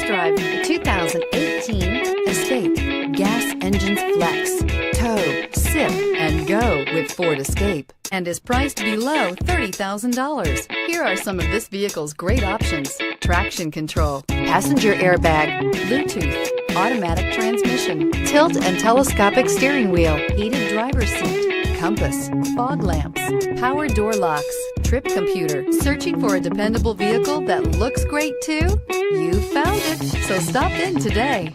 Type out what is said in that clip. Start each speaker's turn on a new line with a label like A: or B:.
A: Test drive the 2018 Escape. Gas engines flex, tow, sip, and go with Ford Escape, and is priced below $30,000. Here are some of this vehicle's great options: traction control, passenger airbag, Bluetooth, automatic transmission, tilt and telescopic steering wheel, heated driver's seat, compass, fog lamps, power door locks, trip computer. Searching for a dependable vehicle that looks great too? You found it, so stop in today.